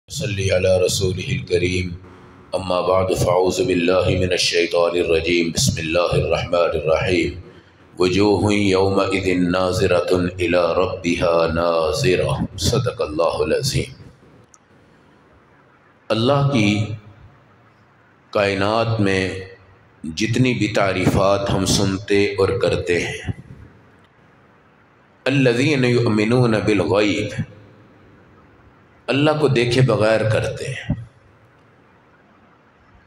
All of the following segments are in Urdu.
صلی علی رسولہ الکریم اما بعد فاعوذ باللہ من الشیطان الرجیم بسم اللہ الرحمن الرحیم وجوہ یومئذ ناظرۃ الی ربها ناظرہ صدق اللہ العظیم۔ اللہ کی کائنات میں جتنی بھی تعریفات ہم سنتے اور کرتے ہیں، الذین یؤمنون بالغیب، اللہ کو دیکھے بغیر کرتے ہیں۔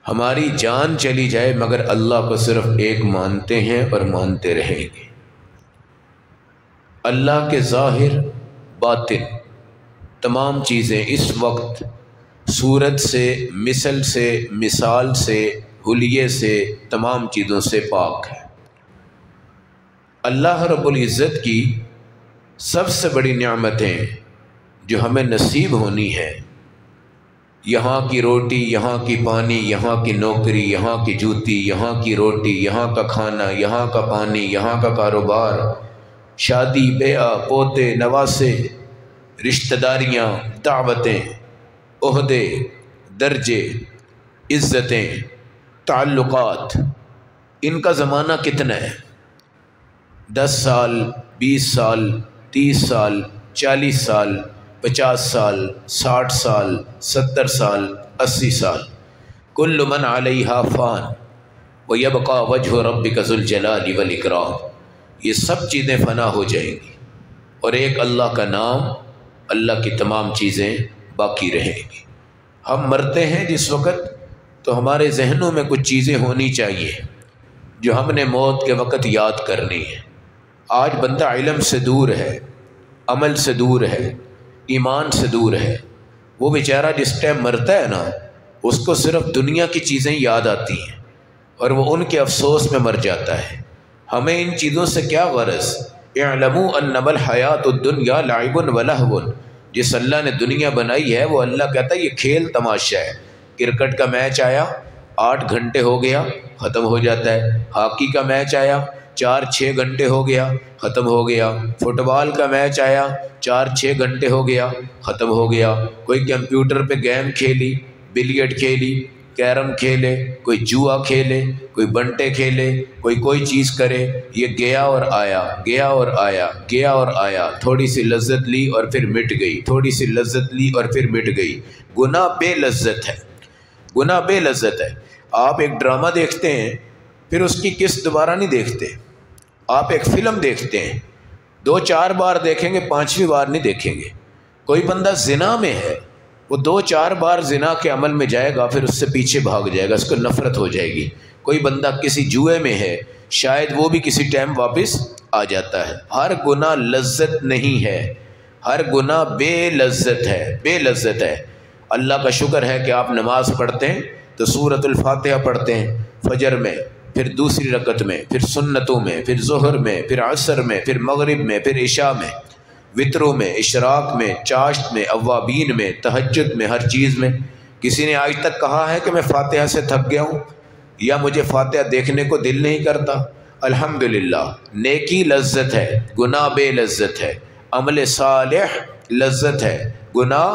ہماری جان چلی جائے مگر اللہ کو صرف ایک مانتے ہیں اور مانتے رہیں گے۔ اللہ کے ظاہر باطن تمام چیزیں اس وقت صورت سے، مثل سے، مثال سے، حلیے سے، تمام چیزوں سے پاک ہے۔ اللہ رب العزت کی سب سے بڑی نعمتیں جو ہمیں نصیب ہونی ہے، یہاں کی روٹی، یہاں کی پانی، یہاں کی نوکری، یہاں کی جوتی، یہاں کی روٹی، یہاں کا کھانا، یہاں کا پانی، یہاں کا کاروبار، شادی بیاہ، پوتے نواسے، رشتہ داریاں، دعوتیں، عہدے، درجے، عزتیں، تعلقات، ان کا زمانہ کتنا ہے؟ 10 سال، 20 سال، 30 سال، 40 سال، 50 سال، 60 سال، 70 سال، 80 سال۔ کل من علیہا فان ویبقى وجہ ربک ذو الجلال والاکرام، یہ سب چیزیں فنا ہو جائیں گی اور ایک اللہ کا نام، اللہ کی تمام چیزیں باقی رہیں گی۔ ہم مرتے ہیں جس وقت تو ہمارے ذہنوں میں کچھ چیزیں ہونی چاہیے جو ہم نے موت کے وقت یاد کرنی ہے۔ آج بندہ علم سے دور ہے، عمل سے دور ہے، ایمان سے دور ہے۔ وہ بیچارہ جس ٹائم مرتا ہے نا، اس کو صرف دنیا کی چیزیں یاد آتی ہیں اور وہ ان کے افسوس میں مر جاتا ہے۔ ہمیں ان چیزوں سے کیا غرض؟ اعلموا انما الحیات الدنیا لعب ولہو، جس اللہ نے دنیا بنائی ہے وہ اللہ کہتا ہے یہ کھیل تماشا ہے۔ کرکٹ کا میچ آیا، 8 گھنٹے ہو گیا، ختم ہو جاتا ہے۔ ہاکی کا میچ آیا، 4-6 گھنٹے ہو گیا، ختم ہو گیا۔ فٹ بال کا میچ آیا، 4-6 گھنٹے ہو گیا، ختم ہو گیا۔ کوئی کمپیوٹر پہ گیم کھیلی، بلیٹ کھیلی، کیرم کھیلے، کوئی جوا کھیلے، کوئی بنٹے کھیلے، کوئی چیز کرے، یہ گیا اور آیا، گیا اور آیا، گیا اور آیا۔ تھوڑی سی لذت لی اور پھر مٹ گئی، تھوڑی سی لذت لی اور پھر مٹ گئی۔ گناہ بے لذت ہے، گناہ بے لذت ہے۔ آپ ایک ڈرامہ دیکھتے ہیں، پھر اس کی قسط دوبارہ نہیں دیکھتے۔ آپ ایک فلم دیکھتے ہیں، 2-4 بار دیکھیں گے، 5ویں بار نہیں دیکھیں گے۔ کوئی بندہ زنا میں ہے، وہ 2-4 بار زنا کے عمل میں جائے گا، پھر اس سے پیچھے بھاگ جائے گا، اس کو نفرت ہو جائے گی۔ کوئی بندہ کسی جوئے میں ہے، شاید وہ بھی کسی ٹائم واپس آ جاتا ہے۔ ہر گناہ لذت نہیں ہے، ہر گناہ بے لذت ہے، بے لذت ہے۔ اللہ کا شکر ہے کہ آپ نماز پڑھتے ہیں تو سورۃ الفاتحہ پڑھتے ہیں فجر میں، پھر دوسری رکعت میں، پھر سنتوں میں، پھر ظہر میں، پھر عصر میں، پھر مغرب میں، پھر عشاء میں، وطروں میں، اشراق میں، چاشت میں، اوابین میں، تہجد میں، ہر چیز میں۔ کسی نے آج تک کہا ہے کہ میں فاتحہ سے تھک گیا ہوں یا مجھے فاتحہ دیکھنے کو دل نہیں کرتا؟ الحمدللہ، نیکی لذت ہے، گناہ بے لذت ہے۔ عمل صالح لذت ہے، گناہ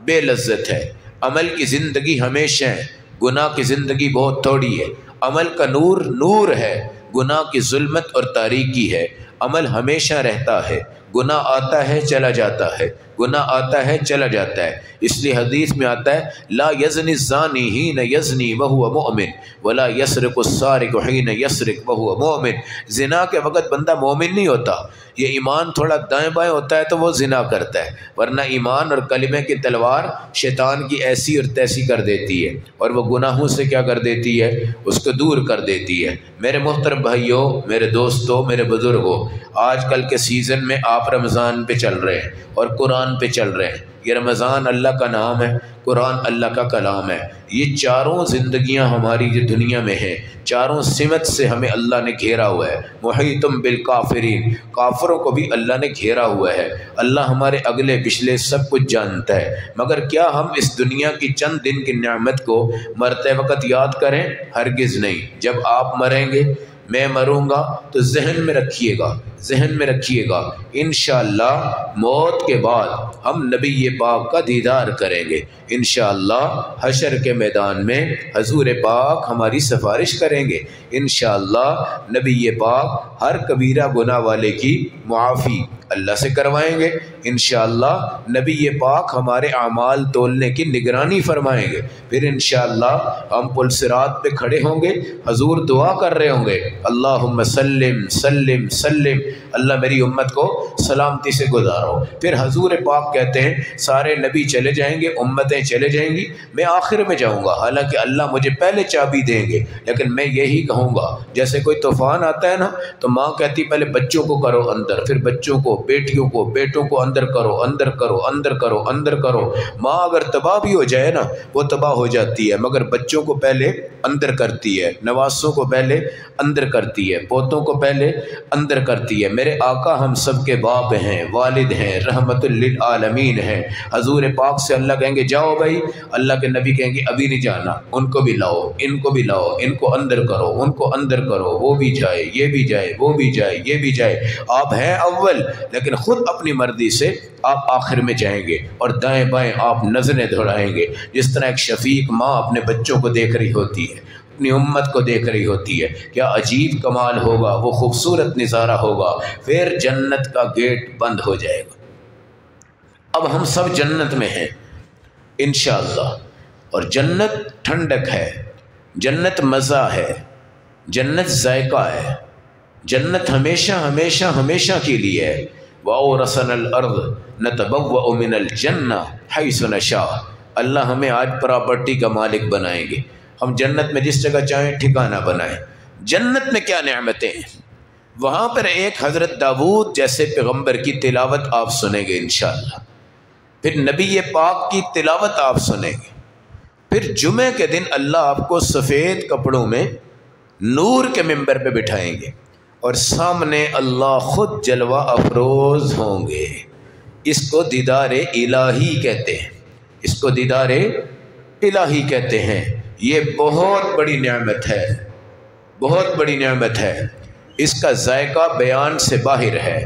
بے لذت ہے۔ عمل کی زندگی ہمیشہ ہے، گناہ کی زندگی بہت تھوڑی ہے۔ عمل کا نور نور ہے، گناہ کی ظلمت اور تاریکی ہے۔ عمل ہمیشہ رہتا ہے، گناہ آتا ہے چلا جاتا ہے، گناہ آتا ہے چلا جاتا ہے۔ اس لیے حدیث میں آتا ہے لا یزنی الزانی حین یزنی وہو مؤمن ولا یسرق السارق حین یسرق وہو مؤمن۔ زنا کے وقت بندہ مومن نہیں ہوتا، یہ ایمان تھوڑا دائیں بائیں ہوتا ہے تو وہ زنا کرتا ہے، ورنہ ایمان اور کلمے کی تلوار شیطان کی ایسی اور تیسی کر دیتی ہے اور وہ گناہوں سے کیا کر دیتی ہے؟ اس کو دور کر دیتی ہے۔ میرے محترم بھائیوں، میرے دوستوں، میرے بزرگوں، آج کل کے سیزن میں آپ رمضان پہ چل رہے ہیں اور قرآن پہ چل رہے ہیں۔ یہ رمضان اللہ کا نام ہے، قرآن اللہ کا کلام ہے۔ یہ چاروں زندگیاں ہماری جو دنیا میں ہیں، چاروں سمت سے ہمیں اللہ نے گھیرا ہوا ہے۔ محیطم بالکافرین، کافروں کو بھی اللہ نے گھیرا ہوا ہے۔ اللہ ہمارے اگلے پچھلے سب کچھ جانتا ہے، مگر کیا ہم اس دنیا کی چند دن کی نعمت کو مرتے وقت یاد کریں؟ ہرگز نہیں۔ جب آپ مریں گے، میں مروں گا تو ذہن میں رکھیے گا، ذہن میں رکھیے گا، انشاءاللہ موت کے بعد ہم نبی پاک کا دیدار کریں گے، انشاءاللہ حشر کے میدان میں حضور پاک ہماری سفارش کریں گے، انشاءاللہ نبی پاک ہر کبیرہ گناہ والے کی معافی اللہ سے کروائیں گے، انشاءاللہ نبی پاک ہمارے اعمال تولنے کی نگرانی فرمائیں گے، پھر انشاءاللہ ہم پل صراط پہ کھڑے ہوں گے، حضور دعا کر رہے ہوں گے، اللہم سلم سلم سلم، اللہ میری امت کو سلامتی سے گزارو، پھر حضور پاک کہتے ہیں سارے نبی چلے جائیں گے، امتیں چلے جائیں گی، میں آخر میں جاؤں گا، حالانکہ اللہ مجھے پہلے چابی دیں گے، لیکن میں یہی کہوں گا، جیسے کوئی طوفان آتا ہے نا تو ماں کہتی پہلے بچوں کو کرو اندر، پھر بچوں کو، بیٹیوں کو، بیٹوں کو اندر کرو، اندر کرو، اندر کرو، اندر کرو، ماں اگر تباہ بھی ہو جائے نا وہ تباہ ہو جاتی ہے، مگر بچوں کو پہلے اندر کرتی ہے، نواسوں کو پہلے اندر کرتی ہے، پوتوں کو پہلے اندر کرتی ہے۔ میرے آقا ہم سب کے باپ ہیں، والد ہیں، رحمت للعالمین ہیں، حضور پاک سے اللہ کہیں گے جاؤ بھائی، اللہ کے نبی کہیں گے ابھی نہیں جانا، ان کو بھی لاؤ، ان کو بھی لاؤ، ان کو اندر کرو، ان کو اندر کرو، وہ بھی جائے، یہ بھی جائے، وہ بھی جائے، یہ بھی جائے، آپ ہیں اول لیکن خود اپنی مرضی سے آپ آخر میں جائیں گے، اور دائیں بائیں آپ نظریں دوڑائیں گے، جس طرح ایک شفیق ماں اپنے بچوں کو دیکھ رہی ہوتی ہے، اپنی امت کو دیکھ رہی ہوتی ہے، کیا عجیب کمال ہوگا، وہ خوبصورت نظارہ ہوگا، پھر جنت کا گیٹ بند ہو جائے گا، اب ہم سب جنت میں ہیں انشاءاللہ، اور جنت ٹھنڈک ہے، جنت مزہ ہے، جنت ذائقہ ہے، جنت ہمیشہ ہمیشہ ہمیشہ کے لیے ہے، وَأَوْرَثَنَا الْأَرْضَ نَتَبَوَّأُ مِنَ الْجَنَّةِ حَيْثُ نَشَاءُ، اللہ ہمیں آج پراپرٹی کا مالک بنائیں گے، ہم جنت میں جس جگہ چاہیں ٹھکانہ بنائیں۔ جنت میں کیا نعمتیں ہیں، وہاں پر ایک حضرت داؤد جیسے پیغمبر کی تلاوت آپ سنیں گے انشاءاللہ، پھر نبی پاک کی تلاوت آپ سنیں گے، پھر جمعہ کے دن اللہ آپ کو سفید کپڑوں میں نور کے ممبر پہ بٹھائیں گے، اور سامنے اللہ خود جلوہ افروز ہوں گے، اس کو دیدار الہی کہتے ہیں، اس کو دیدار الہی کہتے ہیں، یہ بہت بڑی نعمت ہے، بہت بڑی نعمت ہے، اس کا ذائقہ بیان سے باہر ہے،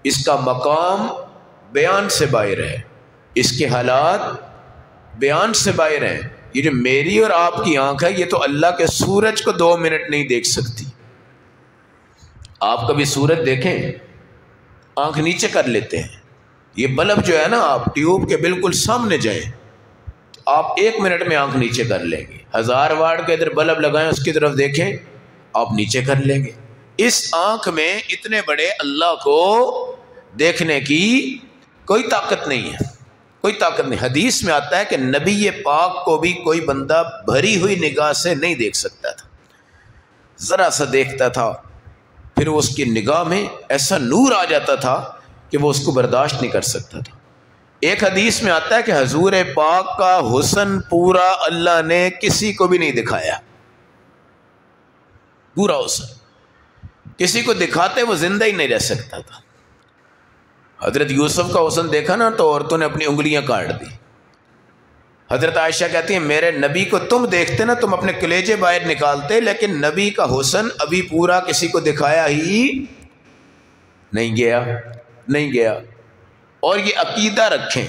اس کا مقام بیان سے باہر ہے، اس کے حالات بیان سے باہر ہیں، یہ جو میری اور آپ کی آنکھ ہے یہ تو اللہ کے سورج کو 2 منٹ نہیں دیکھ سکتی، آپ کبھی سورج دیکھیں، آنکھ نیچے کر لیتے ہیں، یہ بلب جو ہے نا آپ ٹیوب کے بالکل سامنے جائیں آپ 1 منٹ میں آنکھ نیچے کر لیں گے، 1000 واٹ کے ادھر بلب لگائیں اس کی طرف دیکھیں آپ نیچے کر لیں گے، اس آنکھ میں اتنے بڑے اللہ کو دیکھنے کی کوئی طاقت نہیں ہے، کوئی طاقت نہیں، حدیث میں آتا ہے کہ نبی پاک کو بھی کوئی بندہ بھری ہوئی نگاہ سے نہیں دیکھ سکتا تھا، ذرا سا دیکھتا تھا پھر اس کی نگاہ میں ایسا نور آ جاتا تھا کہ وہ اس کو برداشت نہیں کر سکتا تھا۔ ایک حدیث میں آتا ہے کہ حضور پاک کا حسن پورا اللہ نے کسی کو بھی نہیں دکھایا، پورا حسن کسی کو دکھاتے وہ زندہ ہی نہیں رہ سکتا تھا۔ حضرت یوسف کا حسن دیکھا نا تو عورتوں نے اپنی انگلیاں کاٹ دی، حضرت عائشہ کہتی ہیں میرے نبی کو تم دیکھتے نا تم اپنے کلیجے باہر نکالتے، لیکن نبی کا حسن ابھی پورا کسی کو دکھایا ہی نہیں گیا، نہیں گیا۔ اور یہ عقیدہ رکھیں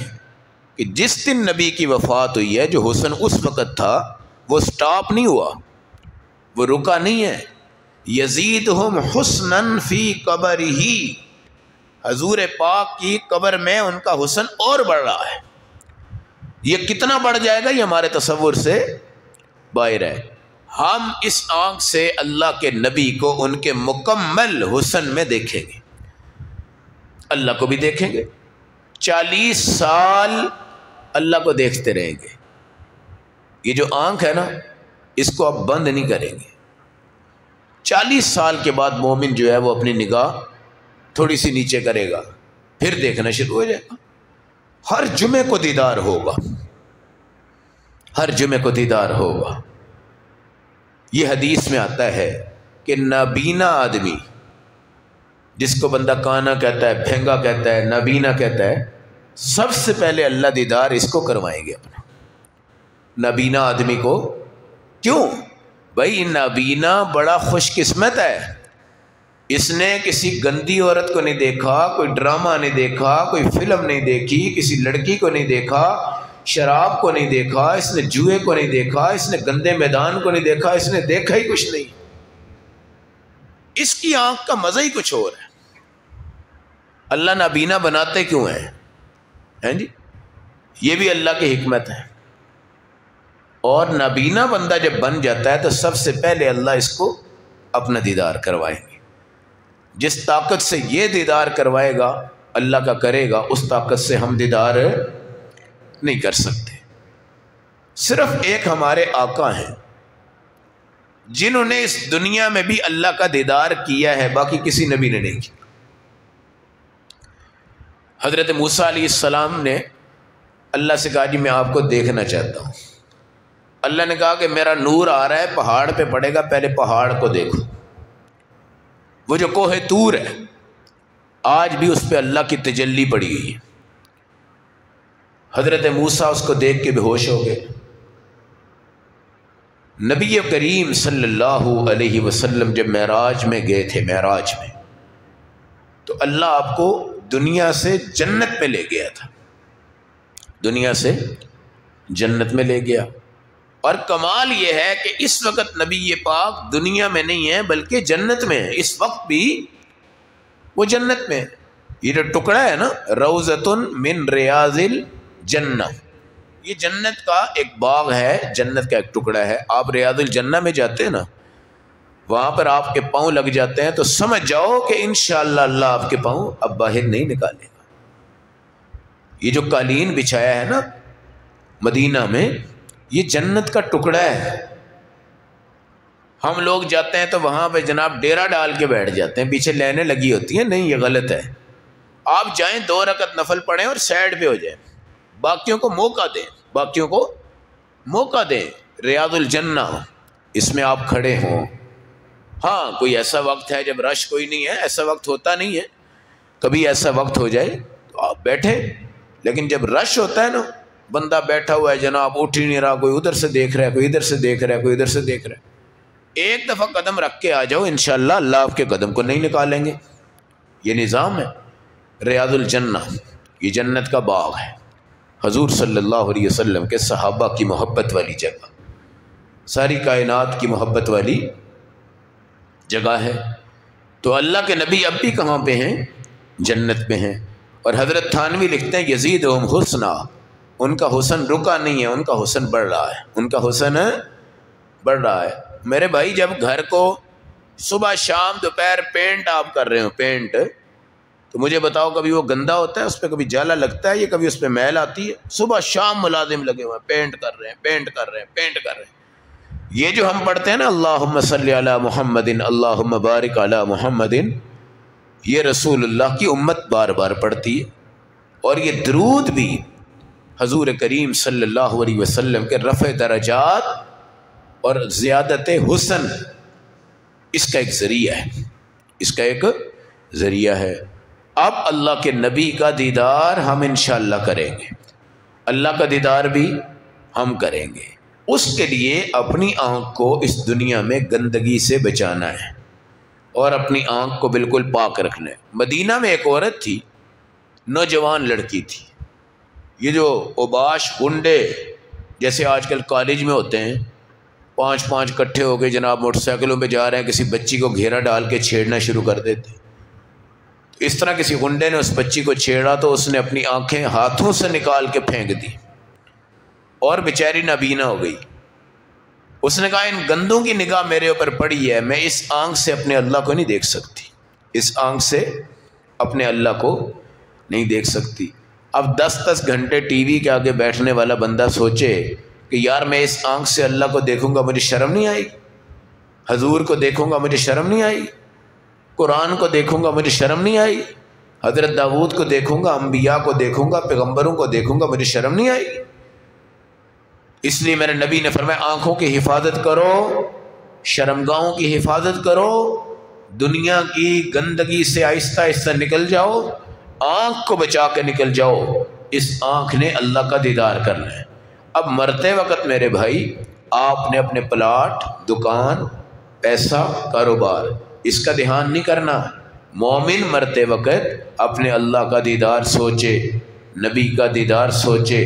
کہ جس دن نبی کی وفات ہوئی ہے جو حسن اس وقت تھا وہ سٹاپ نہیں ہوا، وہ رکا نہیں ہے، یزیدہم حسنا فی قبرہ، حضور پاک کی قبر میں ان کا حسن اور بڑھ رہا ہے، یہ کتنا بڑھ جائے گا یہ ہمارے تصور سے باہر ہے۔ ہم اس آنکھ سے اللہ کے نبی کو ان کے مکمل حسن میں دیکھیں گے، اللہ کو بھی دیکھیں گے، 40 سال اللہ کو دیکھتے رہیں گے۔ یہ جو آنکھ ہے نا اس کو آپ بند نہیں کریں گے، 40 سال کے بعد مومن جو ہے وہ اپنی نگاہ تھوڑی سی نیچے کرے گا، پھر دیکھنا شروع ہو جائے گا، ہر جمعے کو دیدار ہوگا، ہر جمعے کو دیدار ہوگا۔ یہ حدیث میں آتا ہے کہ نابینا آدمی، جس کو بندہ کانا کہتا ہے، بھینگا کہتا ہے، نابینا کہتا ہے، سب سے پہلے اللہ دیدار اس کو کروائیں گے اپنا، نابینا آدمی کو۔ کیوں؟ بھائی نابینا بڑا خوش قسمت ہے، اس نے کسی گندی عورت کو نہیں دیکھا، کوئی ڈرامہ نہیں دیکھا، کوئی فلم نہیں دیکھی، کسی لڑکی کو نہیں دیکھا، شراب کو نہیں دیکھا، اس نے جوئے کو نہیں دیکھا، اس نے گندے میدان کو نہیں دیکھا، اس نے دیکھا ہی کچھ نہیں۔ اس کی آنکھ کا مزہ ہی کچھ اور ہے۔ اللہ نابینا بناتے کیوں ہیں جی؟ یہ بھی اللہ کی حکمت ہے۔ اور نابینا بندہ جب بن جاتا ہے تو سب سے پہلے اللہ اس کو اپنا دیدار کروائیں گے۔ جس طاقت سے یہ دیدار کروائے گا اللہ کا کرے گا، اس طاقت سے ہم دیدار نہیں کر سکتے۔ صرف ایک ہمارے آقا ہیں جنہوں نے اس دنیا میں بھی اللہ کا دیدار کیا ہے، باقی کسی نبی نے نہیں کیا۔ حضرت موسیٰ علیہ السلام نے اللہ سے کہا جی میں آپ کو دیکھنا چاہتا ہوں۔ اللہ نے کہا کہ میرا نور آ رہا ہے، پہاڑ پہ پڑے گا، پہلے پہاڑ کو دیکھو۔ وہ جو کوہ طور ہے آج بھی اس پہ اللہ کی تجلی پڑی ہوئی ہے۔ حضرت موسیٰ اس کو دیکھ کے بے ہوش ہو گئے۔ نبی کریم صلی اللہ علیہ وسلم جب معراج میں گئے تھے، معراج میں تو اللہ آپ کو دنیا سے جنت میں لے گیا تھا، دنیا سے جنت میں لے گیا۔ اور کمال یہ ہے کہ اس وقت نبی پاک دنیا میں نہیں ہے بلکہ جنت میں ہے، اس وقت بھی وہ جنت میں ہے۔ یہ جو ٹکڑا ہے نا، روضۃ من ریاض الجنہ، یہ جنت کا ایک باغ ہے، جنت کا ایک ٹکڑا ہے۔ آپ ریاض الجنہ میں جاتے ہیں نا، وہاں پر آپ کے پاؤں لگ جاتے ہیں تو سمجھ جاؤ کہ انشاءاللہ اللہ آپ کے پاؤں اب باہر نہیں نکالے گا۔ یہ جو قالین بچھایا ہے نا مدینہ میں، یہ جنت کا ٹکڑا ہے۔ ہم لوگ جاتے ہیں تو وہاں پہ جناب ڈیرا ڈال کے بیٹھ جاتے ہیں، پیچھے لائنیں لگی ہوتی ہیں، نہیں یہ غلط ہے۔ آپ جائیں 2 رکعت نفل پڑھیں اور سائڈ پہ ہو جائیں، باقیوں کو موقع دیں، باقیوں کو موقع دیں۔ ریاض الجنہ اس میں آپ کھڑے ہوں۔ ہاں کوئی ایسا وقت ہے جب رش کوئی نہیں ہے، ایسا وقت ہوتا نہیں ہے، کبھی ایسا وقت ہو جائے تو آپ بیٹھیں، لیکن جب رش ہوتا ہے نا، بندہ بیٹھا ہوا ہے جناب، اٹھ ہی نہیں رہا، کوئی ادھر سے دیکھ رہا ہے، کوئی ادھر سے دیکھ رہا ہے، کوئی ادھر سے دیکھ رہا ہے، ایک دفعہ قدم رکھ کے آ جاؤ، انشاءاللہ اللہ آپ کے قدم کو نہیں نکالیں گے۔ یہ نظام ہے ریاض الجنہ، یہ جنت کا باغ ہے، حضور صلی اللہ علیہ وسلم کے صحابہ کی محبت والی جگہ، ساری کائنات کی محبت والی جگہ ہے۔ تو اللہ کے نبی اب بھی کہاں پہ ہیں؟ جنت میں ہیں۔ اور حضرت تھانوی لکھتے ہیں یزیدہم حسنا، ان کا حسن رکا نہیں ہے، ان کا حسن بڑھ رہا ہے، ان کا حسن بڑھ رہا ہے۔ میرے بھائی جب گھر کو صبح شام دوپہر پینٹ آپ کر رہے ہو، پینٹ، تو مجھے بتاؤ کبھی وہ گندا ہوتا ہے؟ اس پہ کبھی جالا لگتا ہے یا کبھی اس پہ میل آتی ہے؟ صبح شام ملازم لگے ہوئے ہیں، پینٹ کر رہے ہیں، پینٹ کر رہے ہیں، پینٹ کر رہے ہیں۔ یہ جو ہم پڑھتے ہیں نا اللہم صلی علی محمد اللہم بارک علی محمد، یہ رسول اللہ کی امت بار بار پڑھتی ہے۔ اور یہ درود بھی حضور کریم صلی اللہ علیہ وسلم کے رفع درجات اور زیادت حسن، اس کا ایک ذریعہ ہے، اس کا ایک ذریعہ ہے۔ اب اللہ کے نبی کا دیدار ہم انشاءاللہ کریں گے، اللہ کا دیدار بھی ہم کریں گے۔ اس کے لیے اپنی آنکھ کو اس دنیا میں گندگی سے بچانا ہے اور اپنی آنکھ کو بالکل پاک رکھنا ہے۔ مدینہ میں ایک عورت تھی، نوجوان لڑکی تھی، یہ جو اوباش گنڈے جیسے آج کل کالج میں ہوتے ہیں، 5 اکٹھے ہو کے جناب موٹر سائیکلوں پہ جا رہے ہیں، کسی بچی کو گھیرا ڈال کے چھیڑنا شروع کر دیتے۔ اس طرح کسی گنڈے نے اس بچی کو چھیڑا تو اس نے اپنی آنکھیں ہاتھوں سے نکال کے پھینک دی اور بیچاری نابینا ہو گئی۔ اس نے کہا ان گندوں کی نگاہ میرے اوپر پڑی ہے، میں اس آنکھ سے اپنے اللہ کو نہیں دیکھ سکتی، اس آنکھ سے اپنے اللہ کو نہیں دیکھ سکتی۔ اب 10 گھنٹے ٹی وی کے آگے بیٹھنے والا بندہ سوچے کہ یار میں اس آنکھ سے اللہ کو دیکھوں گا مجھے شرم نہیں آئی، حضور کو دیکھوں گا مجھے شرم نہیں آئی، قرآن کو دیکھوں گا مجھے شرم نہیں آئی، حضرت داؤد کو دیکھوں گا، انبیاء کو دیکھوں گا، پیغمبروں کو دیکھوں گا، مجھے شرم نہیں آئی۔ اس لیے میرے نبی نے فرمایا آنکھوں کی حفاظت کرو، شرمگاہوں کی حفاظت کرو، دنیا کی گندگی سے آہستہ آہستہ نکل جاؤ، آنکھ کو بچا کے نکل جاؤ، اس آنکھ نے اللہ کا دیدار کرنا ہے۔ اب مرتے وقت میرے بھائی آپ نے اپنے پلاٹ، دکان، پیسہ، کاروبار، اس کا دھیان نہیں کرنا۔ مومن مرتے وقت اپنے اللہ کا دیدار سوچے، نبی کا دیدار سوچے،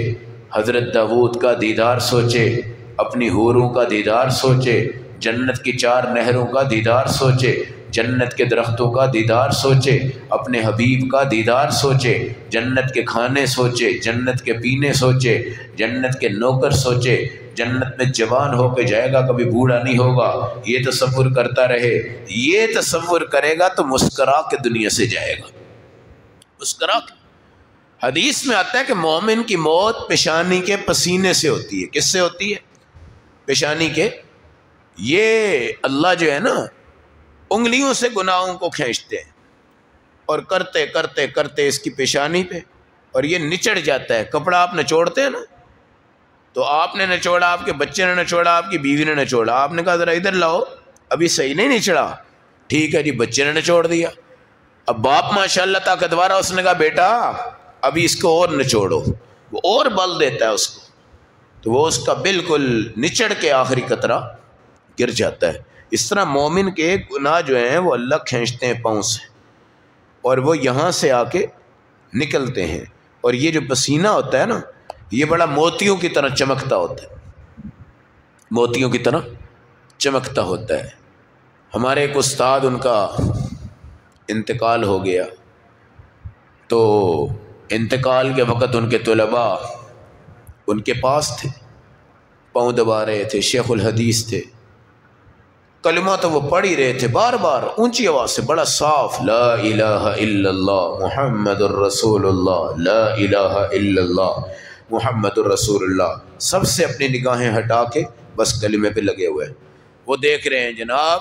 حضرت داؤد کا دیدار سوچے، اپنی حوروں کا دیدار سوچے، جنت کی 4 نہروں کا دیدار سوچے، جنت کے درختوں کا دیدار سوچے، اپنے حبیب کا دیدار سوچے، جنت کے کھانے سوچے، جنت کے پینے سوچے، جنت کے نوکر سوچے، جنت میں جوان ہو کے جائے گا، کبھی بوڑھا نہیں ہوگا، یہ تصور کرتا رہے۔ یہ تصور کرے گا تو مسکرا کے دنیا سے جائے گا، مسکرا کے۔ حدیث میں آتا ہے کہ مومن کی موت پیشانی کے پسینے سے ہوتی ہے۔ کس سے ہوتی ہے؟ پیشانی کے۔ یہ اللہ جو ہے نا انگلیوں سے گناہوں کو کھینچتے ہیں اور کرتے کرتے کرتے اس کی پیشانی پہ، اور یہ نچڑ جاتا ہے۔ کپڑا آپ نچوڑتے ہیں نا، تو آپ نے نچوڑا، آپ کے بچے نے نچوڑا، آپ کی بیوی نے نچوڑا، آپ نے کہا ذرا ادھر لاؤ، ابھی صحیح نہیں نچڑا، ٹھیک ہے جی، بچے نے نچوڑ دیا۔ اب باپ ماشاءاللہ طاقتور ہے، اس نے کہا بیٹا ابھی اس کو اور نچوڑو، وہ اور بل دیتا ہے اس کو، تو وہ اس کا بالکل نچڑ کے آخری قطرہ گر جاتا ہے۔ اس طرح مومن کے گناہ جو ہیں وہ اللہ کھینچتے ہیں پاؤں سے، اور وہ یہاں سے آ کے نکلتے ہیں۔ اور یہ جو پسینہ ہوتا ہے نا، یہ بڑا موتیوں کی طرح چمکتا ہوتا ہے، موتیوں کی طرح چمکتا ہوتا ہے۔ ہمارے ایک استاد، ان کا انتقال ہو گیا، تو انتقال کے وقت ان کے طلباء ان کے پاس تھے، پاؤں دبا رہے تھے، شیخ الحدیث تھے، کلمہ تو وہ پڑھ ہی رہے تھے بار بار اونچی آواز سے، بڑا صاف، لا الہ الا اللہ محمد الرسول اللہ، لا الہ الا اللہ محمد الرسول اللہ۔ سب سے اپنی نگاہیں ہٹا کے بس کلمے پہ لگے ہوئے ہیں۔ وہ دیکھ رہے ہیں جناب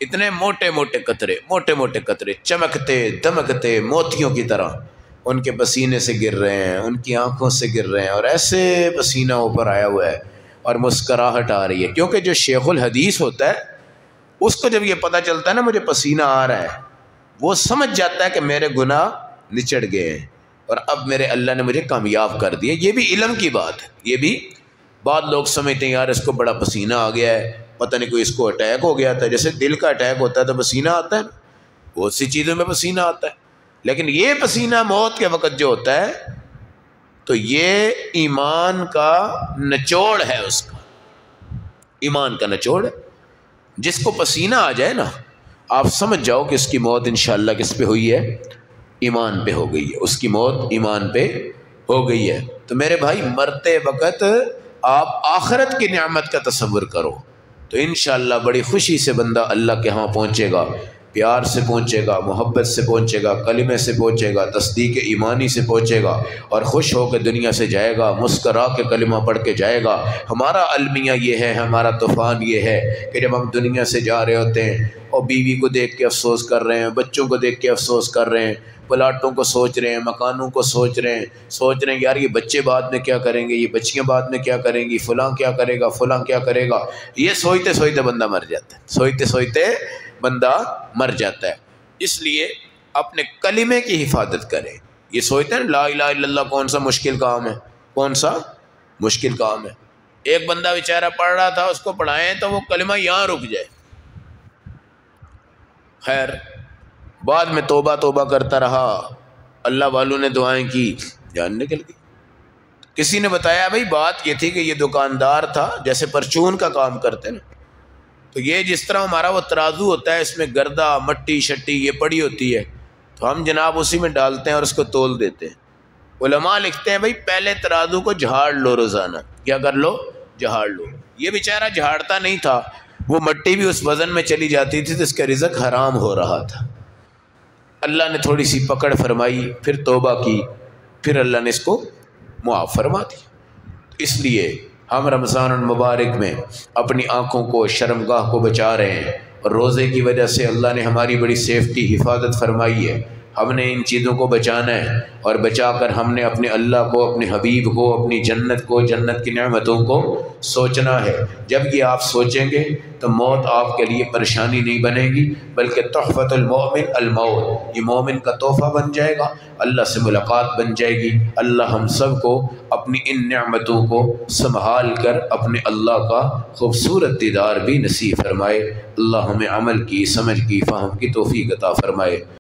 اتنے موٹے موٹے قطرے، موٹے موٹے قطرے چمکتے دمکتے موتیوں کی طرح ان کے پسینے سے گر رہے ہیں، ان کی آنکھوں سے گر رہے ہیں، اور ایسے پسینہ اوپر آیا ہوا ہے اور مسکراہٹ آ رہی ہے۔ کیونکہ جو شیخ الحدیث ہوتا ہے اس کو جب یہ پتہ چلتا ہے نا مجھے پسینہ آ رہا ہے، وہ سمجھ جاتا ہے کہ میرے گناہ نچڑ گئے ہیں اور اب میرے اللہ نے مجھے کامیاب کر دیا۔ یہ بھی علم کی بات ہے۔ یہ بھی بعض لوگ سمجھتے ہیں یار اس کو بڑا پسینہ آ گیا ہے، پتہ نہیں کوئی اس کو اٹیک ہو گیا تھا، جیسے دل کا اٹیک ہوتا ہے تو پسینہ آتا ہے نا، بہت سی چیزوں میں پسینہ آتا ہے، لیکن یہ پسینہ موت کے وقت جو ہوتا ہے تو یہ ایمان کا نچوڑ ہے، اس کا ایمان کا نچوڑ ہے۔ جس کو پسینہ آ جائے نا، آپ سمجھ جاؤ کہ اس کی موت انشاءاللہ کس پہ ہوئی ہے؟ ایمان پہ ہو گئی ہے، اس کی موت ایمان پہ ہو گئی ہے۔ تو میرے بھائی مرتے وقت آپ آخرت کی نعمت کا تصور کرو تو انشاءاللہ بڑی خوشی سے بندہ اللہ کے ہاں پہنچے گا، پیار سے پہنچے گا، محبت سے پہنچے گا، کلمے سے پہنچے گا، تصدیق ایمانی سے پہنچے گا، اور خوش ہو کے دنیا سے جائے گا، مسکرا کے کلمہ پڑھ کے جائے گا۔ ہمارا المیہ یہ ہے، ہمارا طوفان یہ ہے کہ جب ہم دنیا سے جا رہے ہوتے ہیں اور بیوی کو دیکھ کے افسوس کر رہے ہیں، بچوں کو دیکھ کے افسوس کر رہے ہیں، پلاٹوں کو سوچ رہے ہیں، مکانوں کو سوچ رہے ہیں یار یہ بچے بعد میں کیا کریں گے، یہ بچیاں بعد میں کیا کریں گی، فلاں کیا کرے گا، فلاں کیا کرے گا، یہ سوچتے سوچتے بندہ مر جاتا ہے، سوچتے سوچتے بندہ مر جاتا ہے۔ اس لیے اپنے کلمے کی حفاظت کریں۔ یہ سوچتے ہیں لا الہ الا اللہ کون سا مشکل کام ہے، کون سا مشکل کام ہے۔ ایک بندہ بیچارہ پڑھ رہا تھا، اس کو پڑھائیں تو وہ کلمہ یہاں رک جائے، خیر بعد میں توبہ توبہ کرتا رہا، اللہ والوں نے دعائیں کی، جان نکل گئی۔ کسی نے بتایا بھائی بات یہ تھی کہ یہ دکاندار تھا، جیسے پرچون کا کام کرتے نا، تو یہ جس طرح ہمارا وہ ترازو ہوتا ہے اس میں گردہ مٹی شٹی یہ پڑی ہوتی ہے، تو ہم جناب اسی میں ڈالتے ہیں اور اس کو تول دیتے ہیں۔ علماء لکھتے ہیں بھائی پہلے ترازو کو جھاڑ لو، روزانہ کیا کر لو، جھاڑ لو۔ یہ بیچارہ جھاڑتا نہیں تھا، وہ مٹی بھی اس وزن میں چلی جاتی تھی تو اس کا رزق حرام ہو رہا تھا۔ اللہ نے تھوڑی سی پکڑ فرمائی، پھر توبہ کی، پھر اللہ نے اس کو معاف فرما دیا۔ اس لیے ہم رمضان المبارک میں اپنی آنکھوں کو، شرمگاہ کو بچا رہے ہیں، اور روزے کی وجہ سے اللہ نے ہماری بڑی سیفٹی حفاظت فرمائی ہے۔ ہم نے ان چیزوں کو بچانا ہے، اور بچا کر ہم نے اپنے اللہ کو، اپنے حبیب کو، اپنی جنت کو، جنت کی نعمتوں کو سوچنا ہے۔ جب یہ آپ سوچیں گے تو موت آپ کے لیے پریشانی نہیں بنے گی، بلکہ تحفۃ المؤمن الموت، یہ مومن کا تحفہ بن جائے گا، اللہ سے ملاقات بن جائے گی۔ اللہ ہم سب کو اپنی ان نعمتوں کو سنبھال کر اپنے اللہ کا خوبصورت دیدار بھی نصیب فرمائے۔ اللہ ہمیں عمل کی، سمجھ کی، فہم کی توفیق عطا فرمائے۔